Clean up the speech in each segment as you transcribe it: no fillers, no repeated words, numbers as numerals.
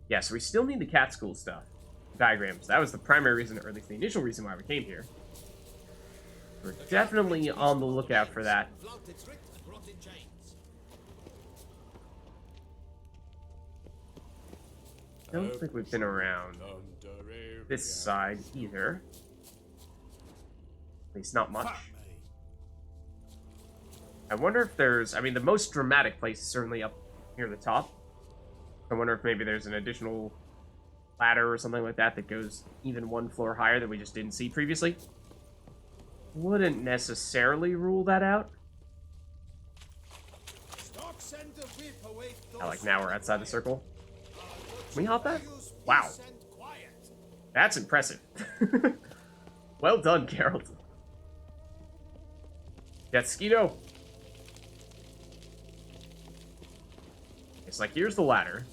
Yeah, so we still need the cat school stuff. Diagrams. That was the primary reason, or at least the initial reason why we came here. We're definitely on the lookout for that. Don't think we've been around this side either. At least not much. I wonder if there's... I mean, the most dramatic place is certainly up near the top. I wonder if maybe there's an additional ladder or something like that that goes even one floor higher that we just didn't see previously. Wouldn't necessarily rule that out. Like now we're outside the circle. Can we hop that? Wow. That's impressive. Well done, Geralt. Jet Skeeto. It's like, here's the ladder.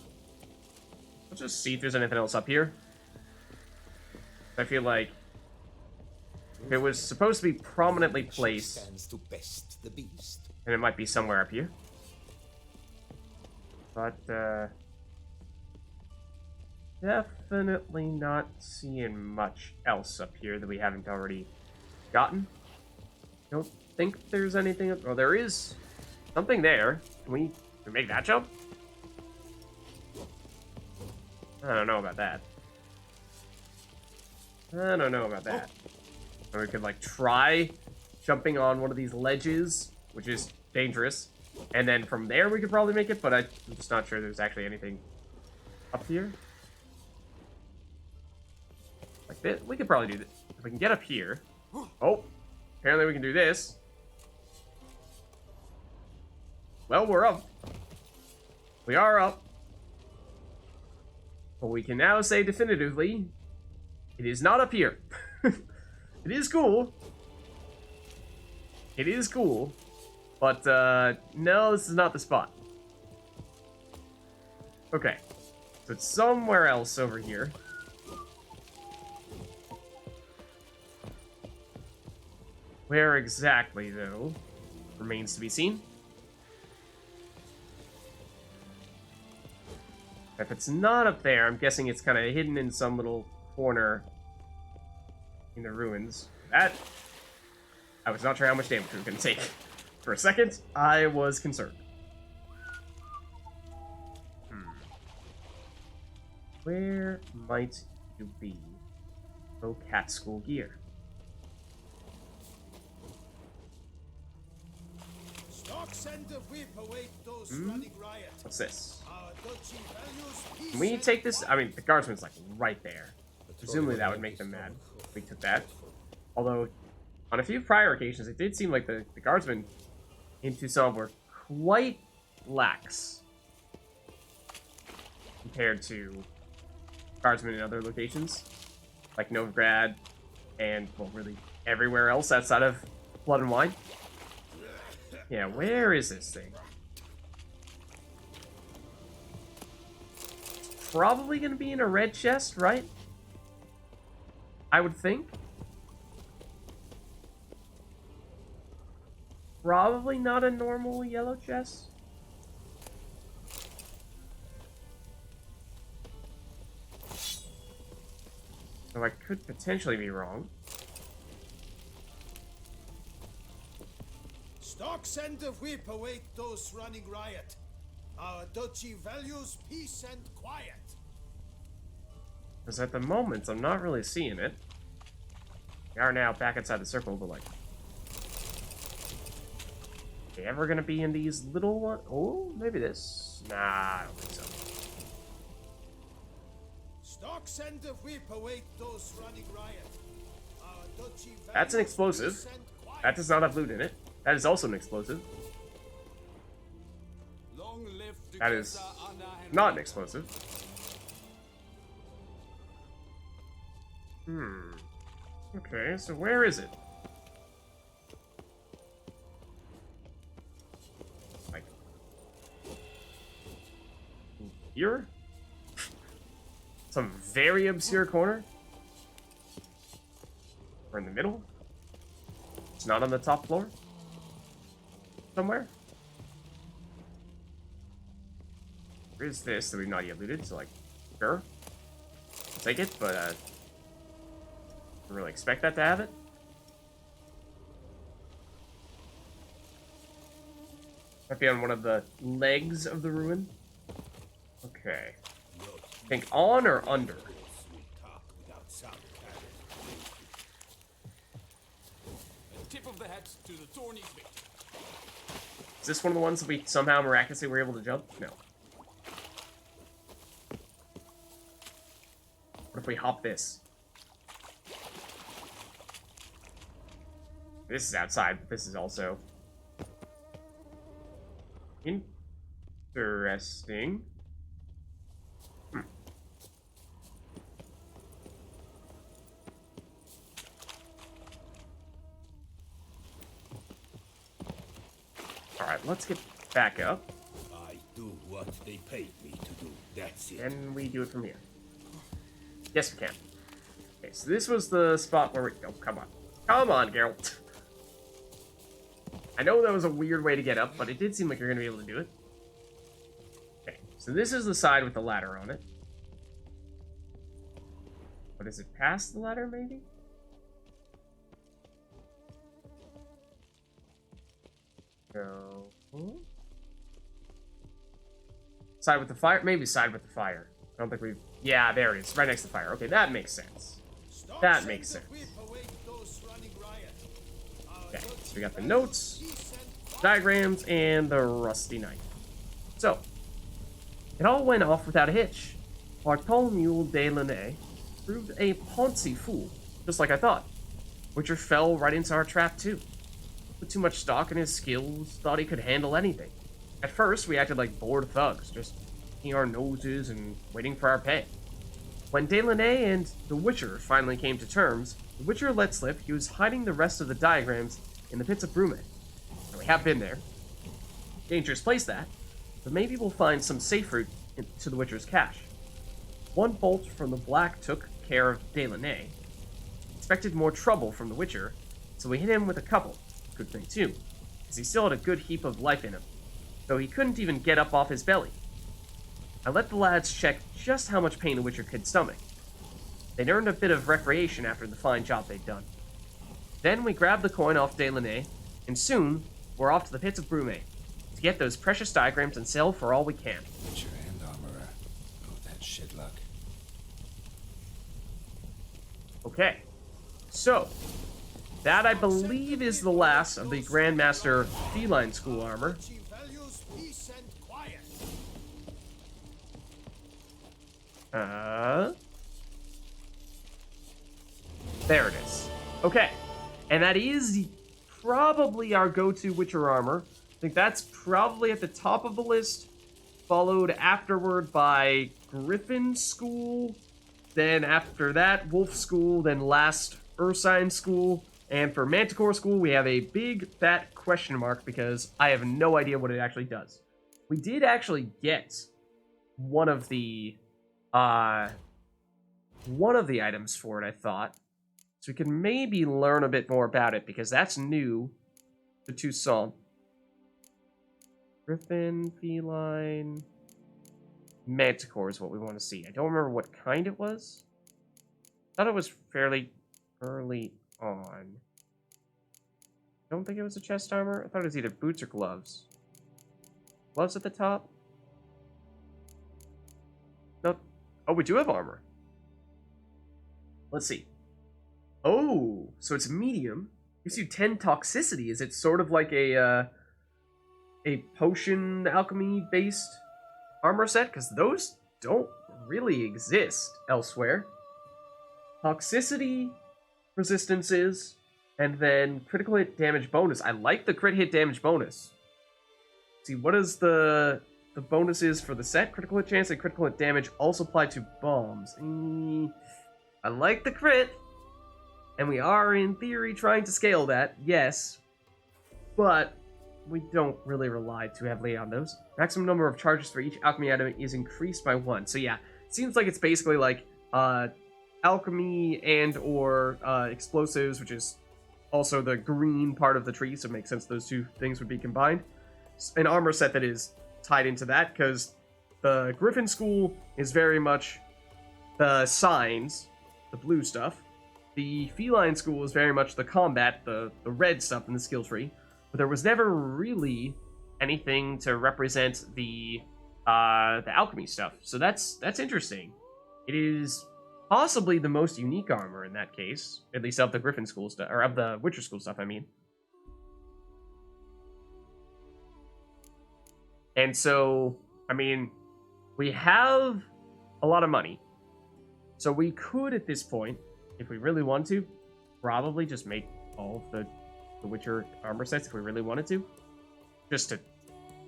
Let's just see if there's anything else up here. I feel like if it was supposed to be prominently placed, then it might be somewhere up here. But, definitely not seeing much else up here that we haven't already gotten. Don't think there's anything... Well, there is something there. Can we make that jump? I don't know about that. I don't know about that. Or we could, like, try jumping on one of these ledges, which is dangerous. And then from there we could probably make it, but I'm just not sure there's actually anything up here. Like this. We could probably do this. If we can get up here. Oh, apparently we can do this. Well, we're up. We are up. But we can now say definitively, it is not up here. It is cool. It is cool. But, no, this is not the spot. Okay. So it's somewhere else over here. Where exactly, though, remains to be seen. If it's not up there, I'm guessing it's kind of hidden in some little corner in the ruins. That... I was not sure how much damage we were going to take. For a second, I was concerned. Where might you be? Oh, cat school gear. What's this? Can we take this? I mean, the guardsman's like right there. Presumably that would make them mad if we took that. Although, on a few prior occasions, it did seem like the guardsmen in Tucson were quite lax compared to guardsmen in other locations, like Novigrad and, well, really everywhere else outside of Blood and Wine. Yeah, where is this thing? It's probably going to be in a red chest, right? I would think. Probably not a normal yellow chest. So I could potentially be wrong. Stocks and the whip await those running riot. Our duchy values peace and quiet. Because at the moment, I'm not really seeing it. We are now back inside the circle, but like... Are they ever gonna be in these little ones? Oh, maybe this. Nah, I don't think so. Stocks and the whip await those running riot. Our duchy That's an explosive. That does not have loot in it. That is also an explosive. That is not an explosive. Okay, so where is it? Like... here? Some very obscure corner? Or in the middle? It's not on the top floor? Somewhere? Where is this that we've not yet looted? So, like, Sure. I'll take it, but I don't really expect that to have it. Might be on one of the legs of the ruin. Okay. Think on or under? Tip of the hat to the thorny victim. Is this one of the ones that we somehow miraculously were able to jump? No. What if we hop this? This is outside, but this is also interesting. Alright, let's get back up. I do what they paid me to do. That's it. And we do it from here. Yes, we can. Okay, so this was the spot where we... Oh, come on. Come on, Geralt. I know that was a weird way to get up, but it did seem like you're going to be able to do it. Okay, so this is the side with the ladder on it. But is it past the ladder, maybe? No. Side with the fire? Maybe side with the fire. I don't think we've... Yeah, there it is. Right next to the fire. Okay, that makes sense. That makes sense. Okay, so we got the notes, diagrams, and the rusty knife. So, it all went off without a hitch. Bartholomew de Launay proved a poncy fool, just like I thought. Witcher fell right into our trap, too. Put too much stock in his skills, thought he could handle anything. At first, we acted like bored thugs, just picking our noses and waiting for our pay. When de Launay and the Witcher finally came to terms, the Witcher let slip he was hiding the rest of the diagrams in the pits of Brume. And we have been there. Dangerous place, that. But maybe we'll find some safe route to the Witcher's cache. One bolt from the Black took care of de Launay. Expected more trouble from the Witcher, so we hit him with a couple. Good thing, too, because he still had a good heap of life in him, though he couldn't even get up off his belly. I let the lads check just how much pain the Witcher could stomach. They'd earned a bit of recreation after the fine job they'd done. Then we grabbed the coin off de Launay, and soon we're off to the pits of Brume to get those precious diagrams and sell for all we can. Witcher and armorer. Oh, that shit luck. Okay, so that I believe is the last of the Grandmaster Feline School armor. There it is. Okay. And that is probably our go-to Witcher armor. I think that's probably at the top of the list, followed afterward by Griffin School, then after that, Wolf School, then last Ursine School, and for Manticore School, we have a big fat question mark because I have no idea what it actually does. We did actually get one of the items for it, I thought. So we can maybe learn a bit more about it, because that's new to Toussaint. Griffin, Feline, Manticore is what we want to see. I don't remember what kind it was. I thought it was fairly early on. I don't think it was a chest armor. I thought it was either boots or gloves. Gloves at the top? No. Oh, we do have armor. Let's see. Oh, so it's medium. Gives you 10 toxicity. Is it sort of like a potion alchemy based armor set? Because those don't really exist elsewhere. Toxicity resistances, and then critical hit damage bonus. I like the crit hit damage bonus. Let's see, what is the bonuses for the set? Critical hit chance and critical hit damage also apply to bombs. I like the crit. And we are, in theory, trying to scale that, yes. But we don't really rely too heavily on those. Maximum number of charges for each alchemy item is increased by 1. So yeah, seems like it's basically like alchemy and or explosives, which is also the green part of the tree, so it makes sense those two things would be combined. An armor set that is tied into that, because the Griffin School is very much the signs, the blue stuff. The feline school is very much the combat, the red stuff in the skill tree. But there was never really anything to represent the alchemy stuff. So that's interesting. It is possibly the most unique armor in that case, at least of the Griffin school stuff, or of the Witcher school stuff, I mean. And so, I mean, we have a lot of money. So we could, at this point, if we really want to, probably just make all of the Witcher armor sets if we really wanted to. Just to,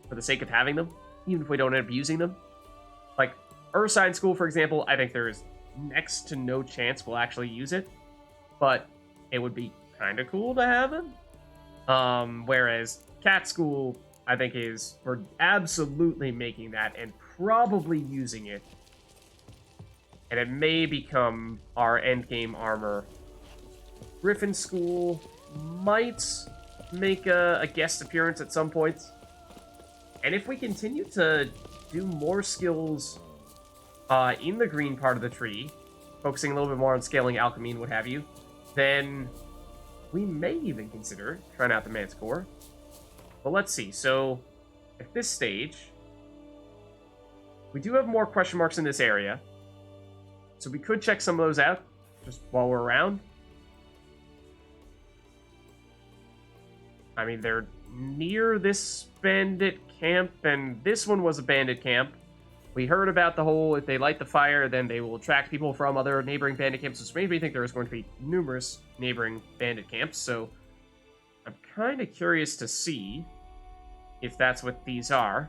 for the sake of having them, even if we don't end up using them. Like, Ursine School, for example, I think there is next to no chance we'll actually use it. But it would be kind of cool to have it. Whereas Cat School, I think we're absolutely making that and probably using it. And it may become our endgame armor. Griffin School might make a guest appearance at some point. And if we continue to do more skills in the green part of the tree, focusing a little bit more on scaling alchemy and what have you, then we may even consider trying out the Manticore. But let's see. So, at this stage, we do have more question marks in this area. So we could check some of those out, just while we're around. I mean, they're near this bandit camp, and this one was a bandit camp. We heard about the whole, if they light the fire, then they will attract people from other neighboring bandit camps, which made me think there was going to be numerous neighboring bandit camps, so I'm kind of curious to see if that's what these are.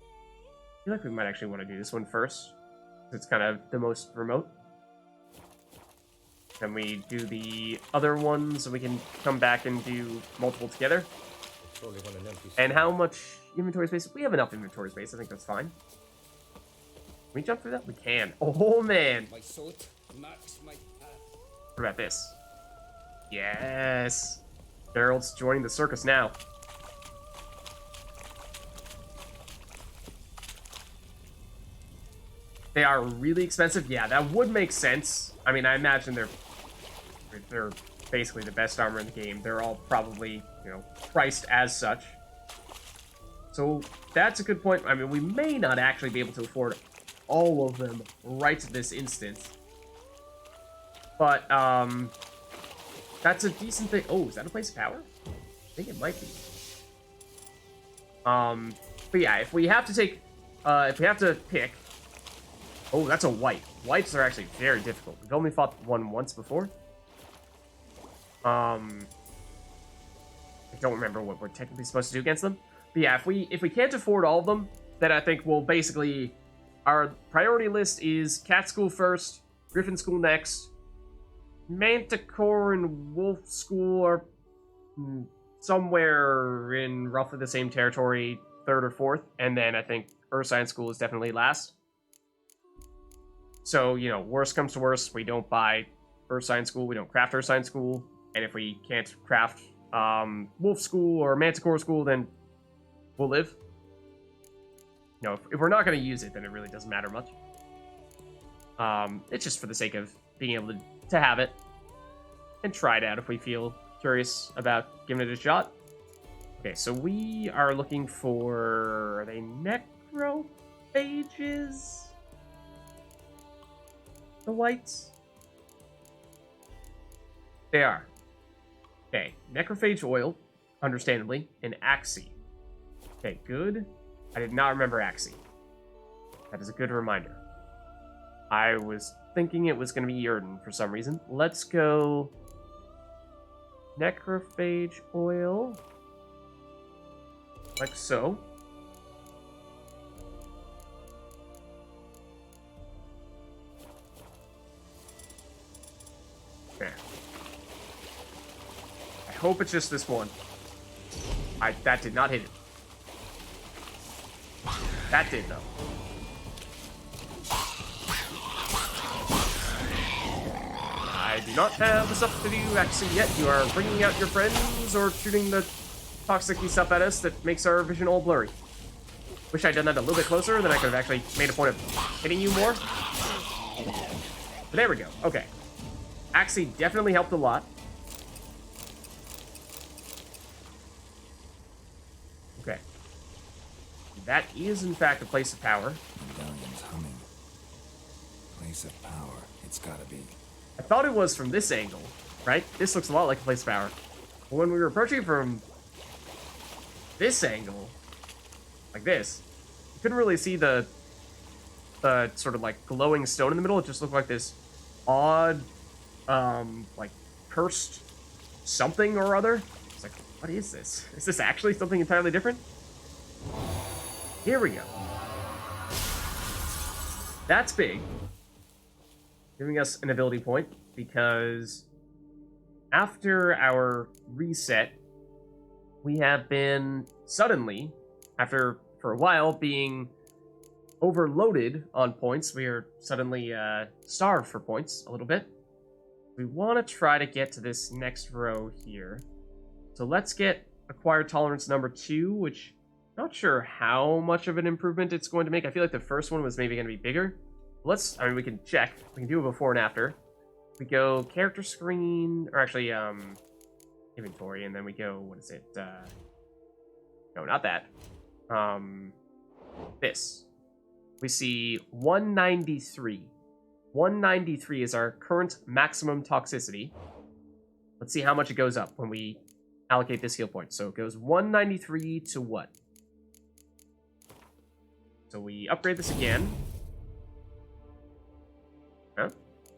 I feel like we might actually want to do this one first. It's kind of the most remote. Then we do the other ones, and we can come back and do multiple together. And how much inventory space? We have enough inventory space. I think that's fine. Can we jump through that? We can. Oh, man. What about this? Yes. Gerald's joining the circus now. They are really expensive. Yeah, that would make sense. I mean, I imagine they're basically the best armor in the game. They're all probably, priced as such. So that's a good point. I mean, we may not actually be able to afford all of them right this instant. But, that's a decent thing. Oh, is that a place of power? I think it might be. But yeah, if we have to take, if we have to pick. Oh, that's a white. Whites are actually very difficult. We've only fought one once before. I don't remember what we're technically supposed to do against them. But yeah, if we can't afford all of them, then I think we'll basically... Our priority list is Cat School first, Griffin School next, Manticore and Wolf School are somewhere in roughly the same territory, third or fourth, and then I think Ursine School is definitely last. So, worst comes to worst, we don't buy Ursine School, we don't craft Ursine School, and if we can't craft Wolf School or Manticore School, then we'll live. If we're not going to use it, then it really doesn't matter much. It's just for the sake of being able to have it and try it out if we feel curious about giving it a shot. Okay, so we are looking for... Are they necrophages? The whites? They are. Okay, necrophage oil, understandably, and Axie. Okay, good. I did not remember Axie. That is a good reminder. I was thinking it was going to be Yrden for some reason. Let's go... Necrophage oil. Like so. There. I hope it's just this one. That did not hit it. That did, though. I do not have the stuff to do actually yet. You are bringing out your friends or shooting the toxic-y stuff at us that makes our vision all blurry. Wish I'd done that a little bit closer, then I could have actually made a point of hitting you more. There we go. Okay. Actually, definitely helped a lot. Okay. That is, in fact, a place of power. Medallion's humming. Place of power. It's gotta be. I thought it was from this angle, right? This looks a lot like a place of power. But when we were approaching from this angle, like this, you couldn't really see the sort of like glowing stone in the middle. It just looked like this odd, like cursed something or other. It's like, what is this? Is this actually something entirely different? Here we go. That's big. Giving us an ability point because after our reset, we have been suddenly, for a while, being overloaded on points. We are suddenly starved for points a little bit. We want to try to get to this next row here. So let's get acquired tolerance number 2, which I'm not sure how much of an improvement it's going to make. I feel like the first one was maybe going to be bigger. I mean, we can check. We can do a before and after. We go character screen, or actually, inventory, and then we go, what is it? No, not that. This. We see 193. 193 is our current maximum toxicity. Let's see how much it goes up when we allocate this heal point. So it goes 193 to what? So we upgrade this again. Huh?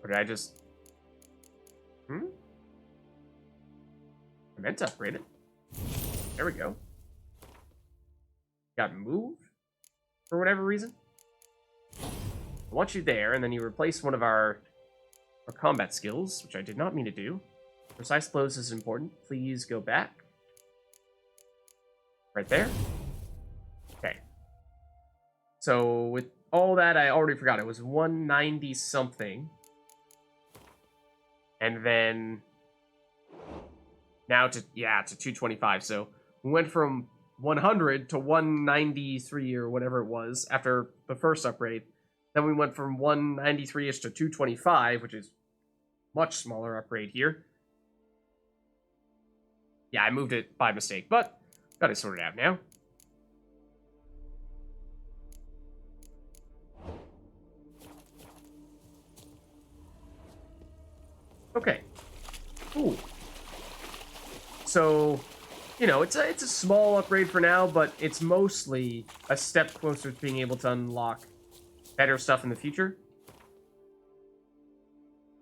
Or did I just... I meant to upgrade it. There we go. Got moved for whatever reason. I want you there, and then you replace one of our combat skills, which I did not mean to do. Precise blows is important. Please go back. Right there. Okay. So with all that, I already forgot. It was 190 something. And then now to 225. So we went from 100 to 193 or whatever it was after the first upgrade. Then we went from 193-ish to 225, which is much smaller upgrade here. Yeah, I moved it by mistake, but got it sorted out now. Okay. Ooh. So, you know, it's a small upgrade for now, but it's mostly a step closer to being able to unlock better stuff in the future.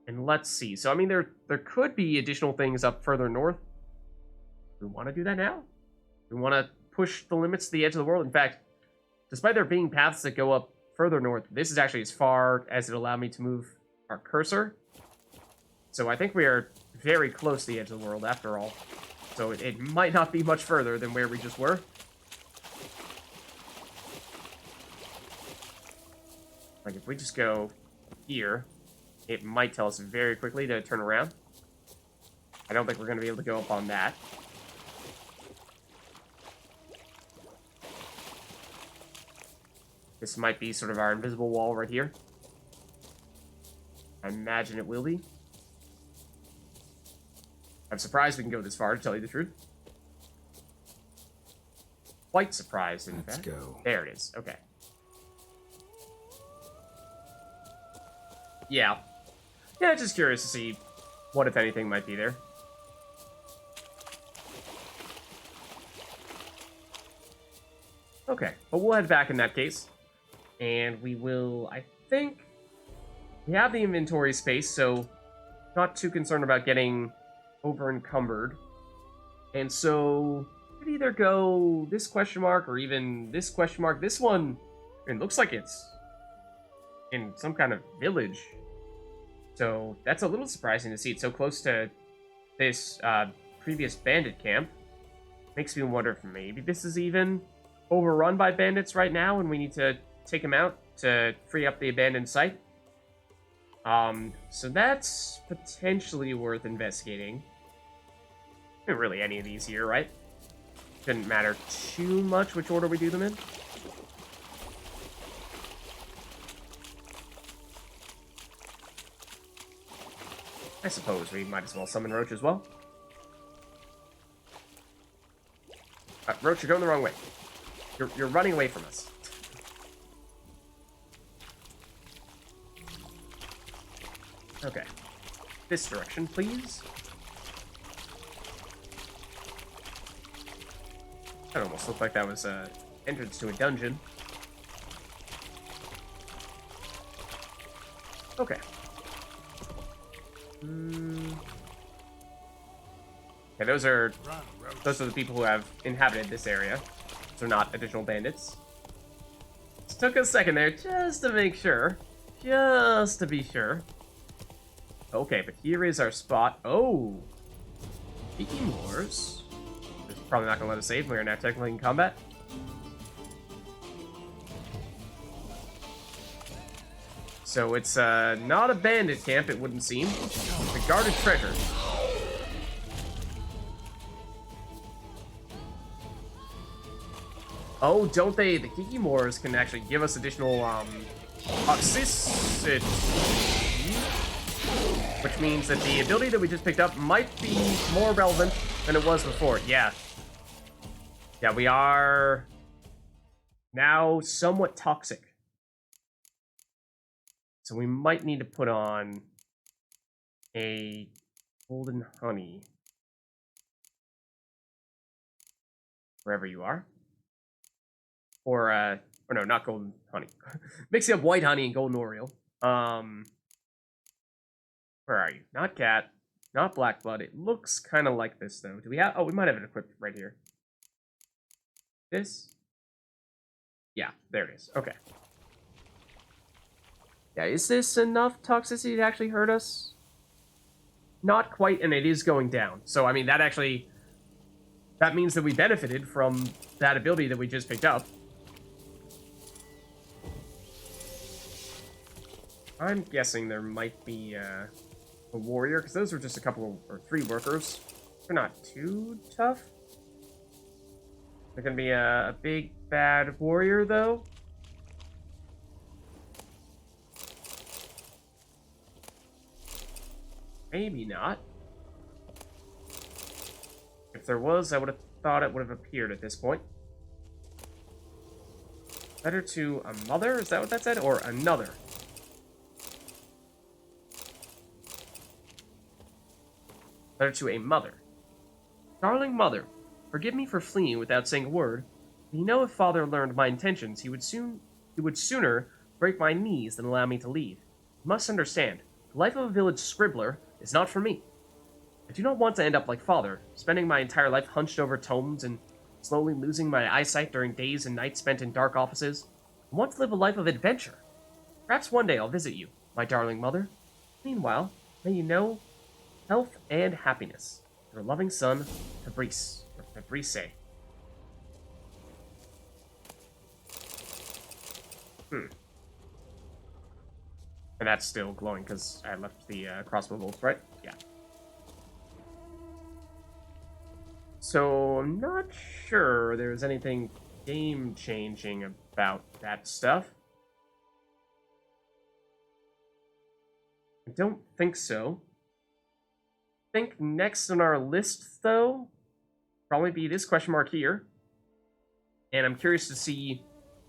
And let's see. So, I mean, there could be additional things up further north. Do we want to do that now? Do we want to push the limits to the edge of the world? In fact, despite there being paths that go up further north, this is actually as far as it allowed me to move our cursor. So I think we are very close to the edge of the world after all. So it might not be much further than where we just were. Like, if we just go here, it might tell us very quickly to turn around. I don't think we're going to be able to go up on that. This might be sort of our invisible wall right here. I imagine it will be. I'm surprised we can go this far, to tell you the truth. Quite surprised, in fact. Let's go. There it is. Okay. Yeah. Yeah, just curious to see what, if anything, might be there. Okay, but we'll head back in that case. And we will, I think... We have the inventory space, so not too concerned about getting over encumbered. And so we could either go this question mark or even this question mark. This one, it looks like it's in some kind of village. So that's a little surprising to see it so close to this previous bandit camp. Makes me wonder if maybe this is even overrun by bandits right now and we need to take them out to free up the abandoned site. So that's potentially worth investigating. I mean, really any of these here, right? Shouldn't matter too much which order we do them in. I suppose we might as well summon Roach as well. Roach, you're going the wrong way. You're running away from us. Okay. This direction, please. That almost looked like that was an entrance to a dungeon. Okay. Okay, those are the people who have inhabited this area. Those are not additional bandits. Just took a second there just to make sure. Just to be sure. Okay, but here is our spot. Oh! Speaking wars. It's probably not going to let us save. We are now technically in combat. So it's not a bandit camp, it wouldn't seem. It's a guarded treasure. Oh, don't they? The Kikimores can actually give us additional toxicity. Which means that the ability that we just picked up might be more relevant than it was before. Yeah. Yeah, we are now somewhat toxic. So we might need to put on a golden honey. Wherever you are. Or no, not golden honey. Mixing up white honey and golden Oriole. Where are you? Not cat. Not black blood. It looks kind of like this, though. Do we have... Oh, we might have it equipped right here. This? Yeah, there it is. Okay. Yeah, is this enough toxicity to actually hurt us? Not quite, and it is going down. So, I mean, that actually... That means that we benefited from that ability that we just picked up. I'm guessing there might be a warrior, because those were just a couple of, or 3 workers. They're not too tough. They're gonna be a big bad warrior, though. Maybe not. If there was, I would have thought it would have appeared at this point. Better to a mother? Is that what that said? Or another? Better to a mother. Darling mother, forgive me for fleeing without saying a word. But you know if father learned my intentions, he would sooner break my knees than allow me to leave. You must understand, the life of a village scribbler is not for me. I do not want to end up like father, spending my entire life hunched over tomes and slowly losing my eyesight during days and nights spent in dark offices. I want to live a life of adventure. Perhaps one day I'll visit you, my darling mother. Meanwhile, may you know health and happiness. Your loving son, Fabrice. Or Fabrice. And that's still glowing because I left the crossbow bolts, right? Yeah. So, I'm not sure there's anything game-changing about that stuff. I don't think so. I think next on our list, though, probably be this question mark here. And I'm curious to see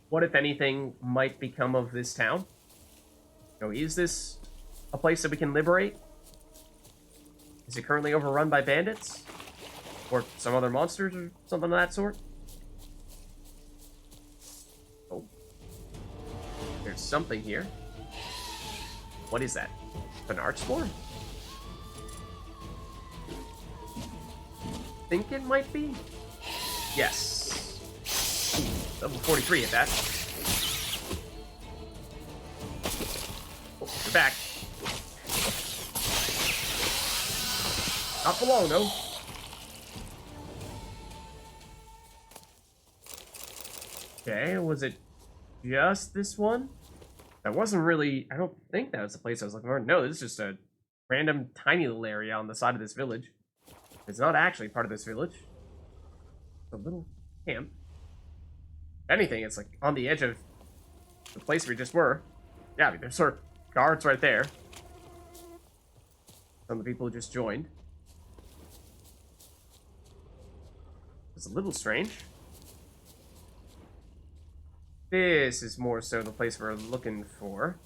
what, if anything, might become of this town. So, is this a place that we can liberate? Is it currently overrun by bandits? Or some other monsters or something of that sort? Oh. There's something here. What is that? An arch spore? Think it might be? Yes. Ooh, level 43 at that. Oh, you're back. Not for long, though. Okay, was it just this one? That wasn't really... I don't think that was the place I was looking for. No, this is just a random tiny little area on the side of this village. It's not actually part of this village. It's a little camp. If anything, it's like on the edge of the place we just were. Yeah, I mean, there's sort of guards right there. Some of the people who just joined. It's a little strange. This is more so the place we're looking for.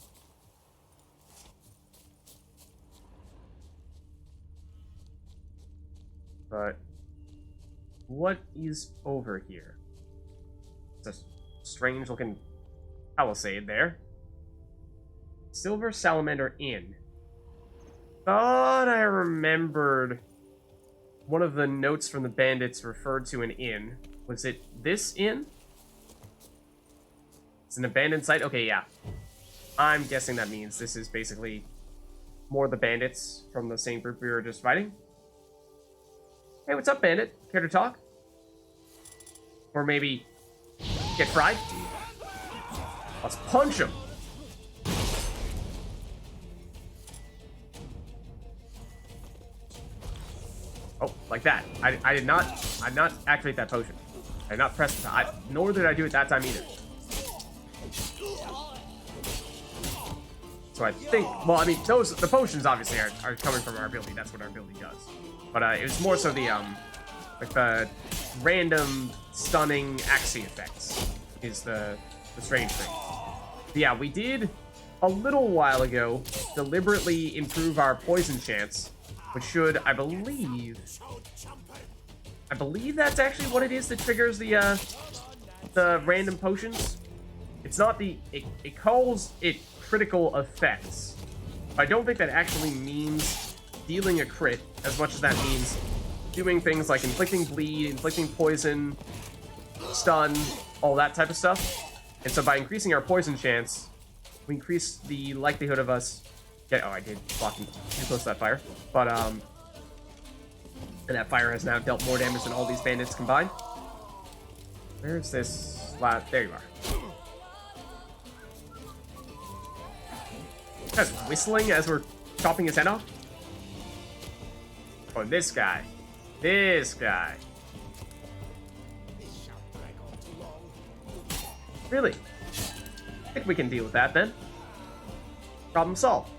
But what is over here? It's a strange looking palisade there. Silver Salamander Inn. Thought I remembered one of the notes from the bandits referred to an inn. Was it this inn? It's an abandoned site? Okay, yeah. I'm guessing that means this is basically more the bandits from the same group we were just fighting. Hey, what's up, bandit? Care to talk? Or maybe get fried? Let's punch him! Oh, like that. I did not activate that potion. I did not press it. Nor did I do it that time either. So I think, well, I mean, the potions obviously are coming from our ability. That's what our ability does. But it was more so the like the random stunning axie effects is the strange thing. But yeah, we did a little while ago deliberately improve our poison chance, which should, I believe that's actually what it is that triggers the random potions. It's not it calls it critical effects. I don't think that actually means dealing a crit as much as that means doing things like inflicting bleed, inflicting poison, stun, all that type of stuff. And so by increasing our poison chance, we increase the likelihood of us I did block him too close to that fire. But and that fire has now dealt more damage than all these bandits combined. Where's this last? There you are. Guy's whistling as we're chopping his head off. Oh, this guy. This guy. Really? I think we can deal with that then. Problem solved.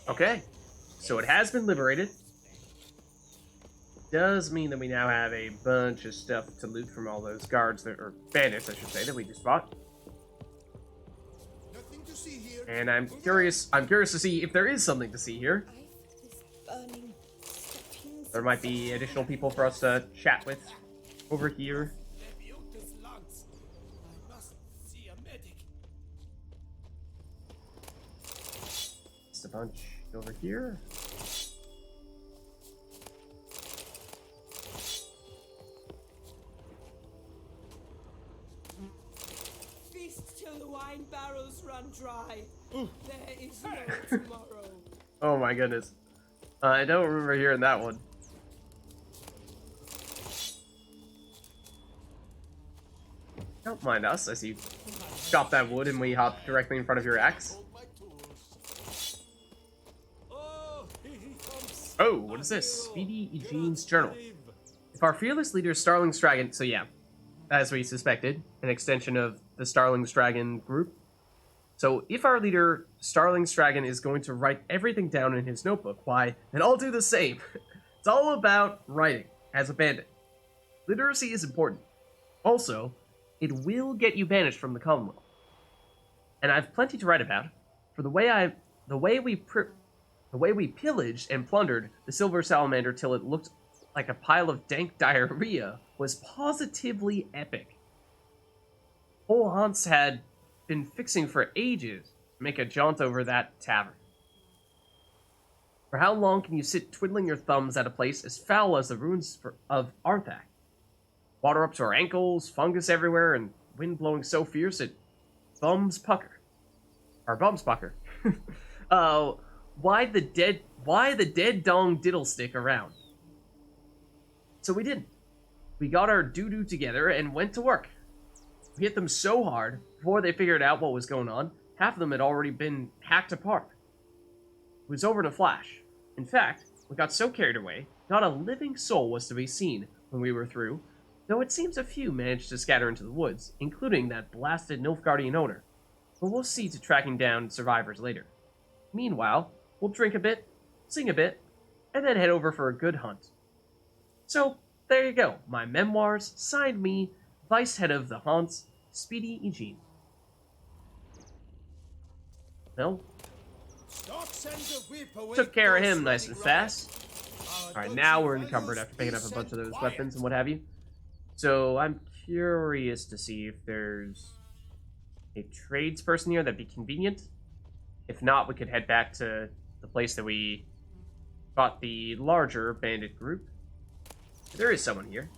Okay, so it has been liberated. Does mean that we now have a bunch of stuff to loot from all those guards, or bandits, I should say, that we just fought. Nothing to see here. And I'm curious to see if there is something to see here. There might be additional people for us to chat with over here. Just a bunch over here. Feast till the wine barrels run dry. There is no tomorrow. Oh my goodness. I don't remember hearing that one. Don't mind us as you chop that wood and we hop directly in front of your axe. Oh, what is this? Speedy Eugene's journal. If our fearless leader Starling's Dragon, so yeah, as we suspected, an extension of the Starling's Dragon group. So if our leader Starling's Dragon is going to write everything down in his notebook, why, then I'll do the same. It's all about writing as a bandit. Literacy is important. Also, it will get you banished from the Commonwealth. And I've plenty to write about. For the way we pillaged and plundered the Silver Salamander till it looked like a pile of dank diarrhea was positively epic. Whole Hans had been fixing for ages to make a jaunt over that tavern. For how long can you sit twiddling your thumbs at a place as foul as the ruins of Arthak? Water up to our ankles, fungus everywhere, and wind blowing so fierce it bums pucker. Why the dead dong diddle stick around? So we didn't. We got our doo-doo together and went to work. We hit them so hard, before they figured out what was going on, half of them had already been hacked apart. It was over in a flash. In fact, we got so carried away, not a living soul was to be seen when we were through, though it seems a few managed to scatter into the woods, including that blasted Nilfgaardian owner. But we'll see to tracking down survivors later. Meanwhile, we'll drink a bit, sing a bit, and then head over for a good hunt. So, there you go, my memoirs, signed me, Vice Head of the Haunts, Speedy Eugene. Well, took care of him nice and fast. Alright, now we're encumbered after picking up a bunch of those weapons and what have you. So, I'm curious to see if there's a tradesperson here that'd be convenient. If not, we could head back to the place that we fought the larger bandit group. There is someone here.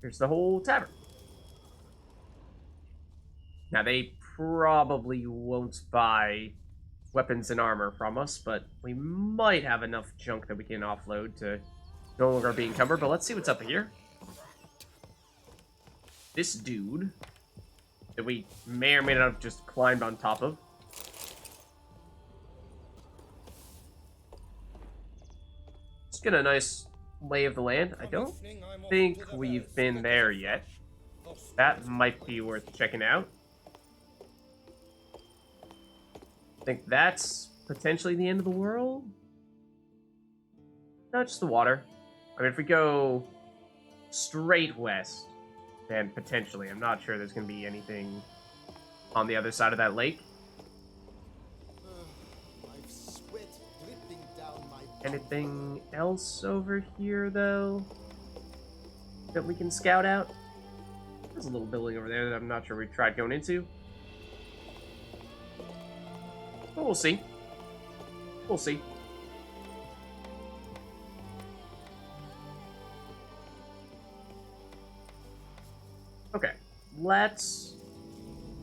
Here's the whole tavern. Now, they probably won't buy weapons and armor from us, but we might have enough junk that we can offload to no longer be encumbered. But let's see what's up here. This dude that we may or may not have just climbed on top of. Let's get a nice lay of the land. I don't think we've been there yet. That might be worth checking out. I think that's potentially the end of the world. No, just the water. I mean, if we go straight west, then potentially. I'm not sure there's going to be anything on the other side of that lake. Anything else over here, though, that we can scout out? There's a little building over there that I'm not sure we tried going into. But we'll see. We'll see. Okay, let's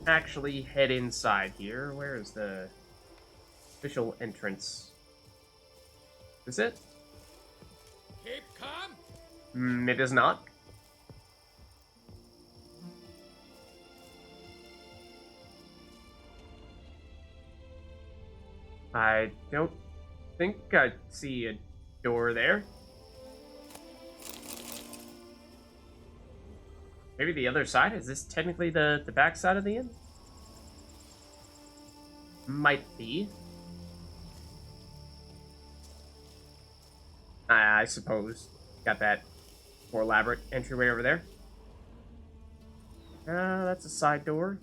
actually head inside here. Where is the official entrance? Is it? Keep calm. It is not. I don't think I see a door there. Maybe the other side? Is this technically the back side of the inn? Might be. I suppose. Got that more elaborate entryway over there. That's a side door.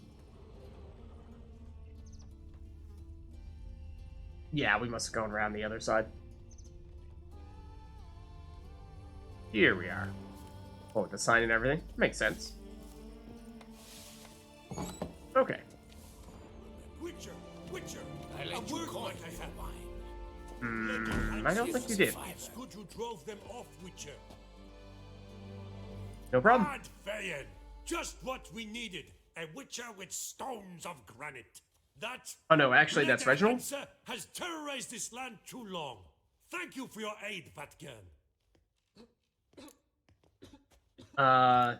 Yeah, we must have gone around the other side. Here we are. Oh, the sign and everything. Makes sense. Okay. Witcher, I let you call it I don't think you did. It's good you drove them off, Witcher. No problem. Bad Feyen, just what we needed. A Witcher with stones of granite. That Oh no, actually that's Reginald. Hansa has terrorized this land too long. Thank you for your aid, Vatgan. Huh?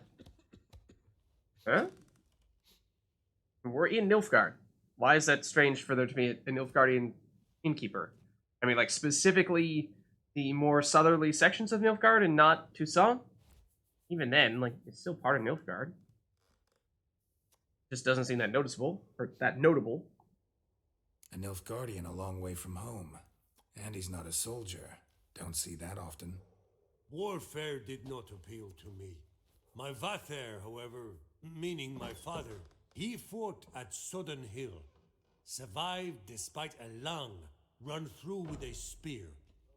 We're in Nilfgaard. Why is that strange for there to be a Nilfgaardian innkeeper? I mean, like, specifically the more southerly sections of Nilfgaard and not Toussaint? Even then, like, it's still part of Nilfgaard. Just doesn't seem that noticeable, or that notable. A Nilfgaardian a long way from home. And he's not a soldier. Don't see that often. Warfare did not appeal to me. My Vather, however, meaning my father, he fought at Sodden Hill. Survived despite a lung run through with a spear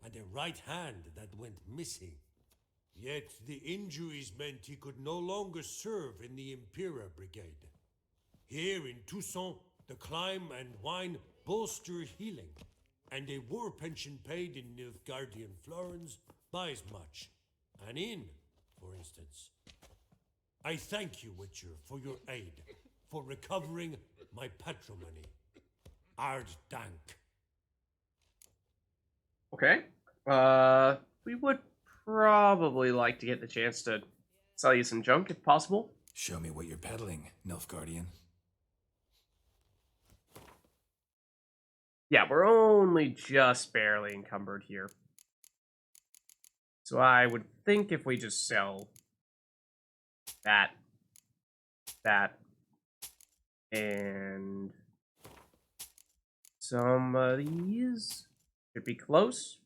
and a right hand that went missing. Yet the injuries meant he could no longer serve in the Impera Brigade. Here in Toussaint, the climb and wine bolster healing, and a war pension paid in Nilfgaardian florins buys much. An inn, for instance. I thank you, Witcher, for your aid, for recovering my patrimony. Ard Dank. Okay. We would probably like to get the chance to sell you some junk if possible. Show me what you're peddling, Nilfgaardian. Yeah, we're only just barely encumbered here. So I would think if we just sell that, and some of these should be close.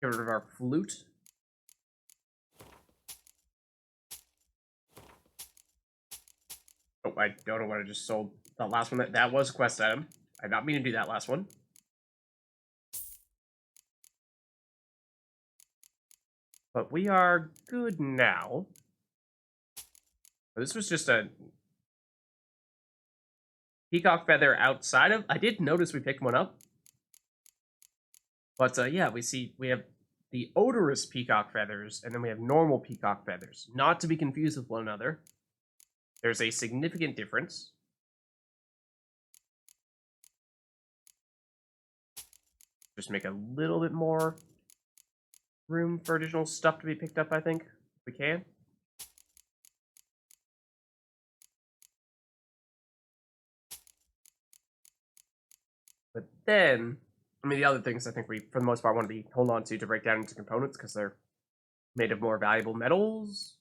Get rid of our flute. Oh, I don't know what I just sold. That last one, that was a quest item. I did not mean to do that last one. But we are good now. This was just a peacock feather outside of... I did notice we picked one up. But yeah, we have the odorous peacock feathers, and then we have normal peacock feathers. Not to be confused with one another. There's a significant difference. Just make a little bit more room for additional stuff to be picked up, I think, if we can. But then, I mean, the other things I think we, for the most part, want to be hold on to break down into components because they're made of more valuable metals.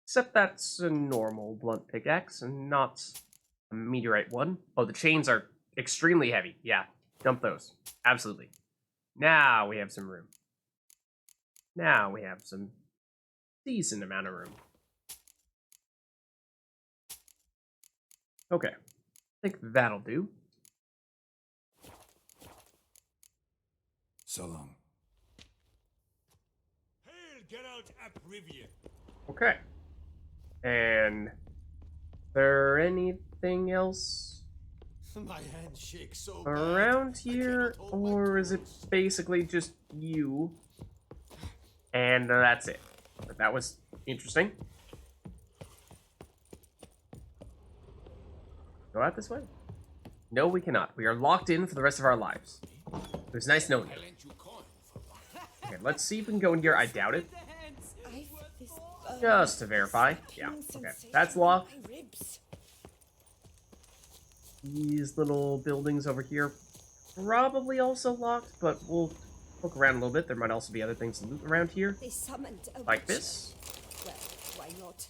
Except that's a normal blunt pickaxe and not a meteorite one. Oh, the chains are extremely heavy. Yeah, dump those. Absolutely. Now we have some room. Now we have some decent amount of room. Okay. I think that'll do. So long. Hail, Geralt ap Rivia. Okay. And there anything else My hand shakes so around bad, here, I cannot hold my or is it tools. basically just you? And that's it. But that was interesting. Go out this way? No, we cannot. We are locked in for the rest of our lives. It was nice knowing you. I lent you coin for one. Okay, let's see if we can go in here. I doubt it. I've this Just to verify. Yeah, okay. That's locked. my ribs. These little buildings over here probably also locked, but we'll look around a little bit. There might also be other things to loot around here. They summoned a Like witcher. this. Well, why not?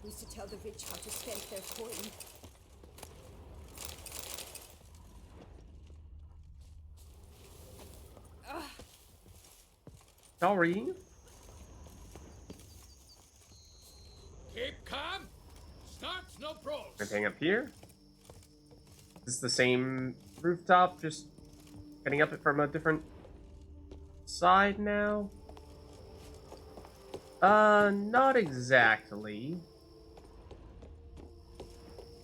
Who's to tell the rich how to spend their coin? Sorry. Keep calm. Start no brawls. Anything up here? Is this the same rooftop, just getting up it from a different side now? Not exactly.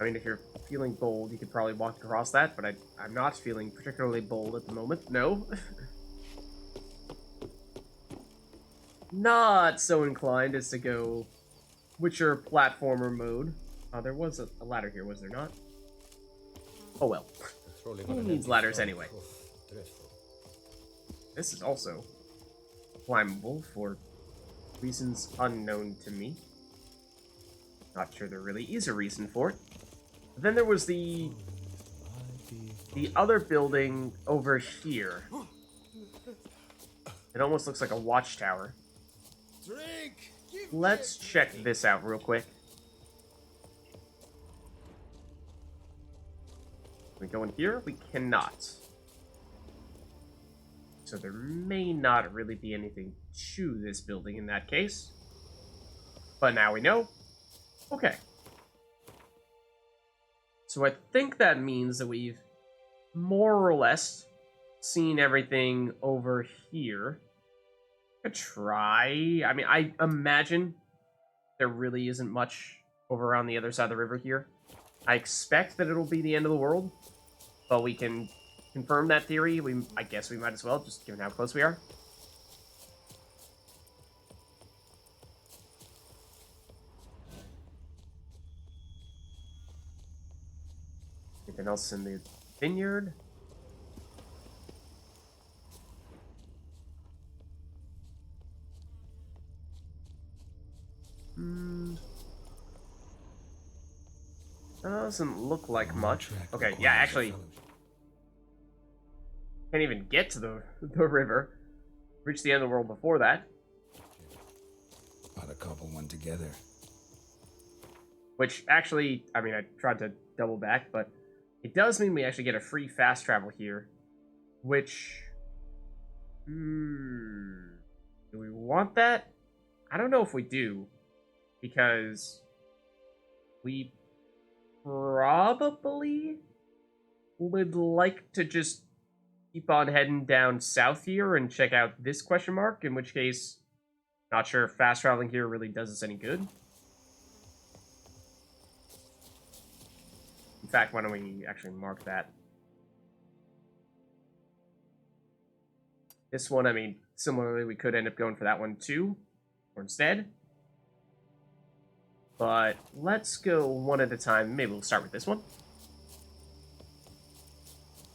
I mean, if you're feeling bold, you could probably walk across that, but I'm not feeling particularly bold at the moment. No. Not so inclined as to go Witcher platformer mode. There was a ladder here, was there not? Oh well. Who needs ladders anyway? This is also climbable for reasons unknown to me. Not sure there really is a reason for it. But then there was the other building over here. It almost looks like a watchtower. Drink! Let's check this out real quick. Can we go in here? We cannot. So there may not really be anything to this building in that case. But now we know. Okay. So I think that means that we've more or less seen everything over here. I could try. I mean, I imagine there really isn't much over on the other side of the river here. I expect that it'll be the end of the world, but we can confirm that theory. I guess we might as well, just given how close we are. Anything else in the vineyard? Doesn't look like On much. track Okay, requires yeah, a actually, fellowship. can't even get to the river. Reach the end of the world before that. Ought to couple one together. Which, actually, I mean, I tried to double back, but it does mean we actually get a free fast travel here. Which... do we want that? I don't know if we do. Because... we probably would like to just keep on heading down south here and check out this question mark, in which case, not sure if fast traveling here really does us any good. In fact, why don't we actually mark that? This one, I mean, similarly, we could end up going for that one too, or instead. But let's go one at a time. Maybe we'll start with this one.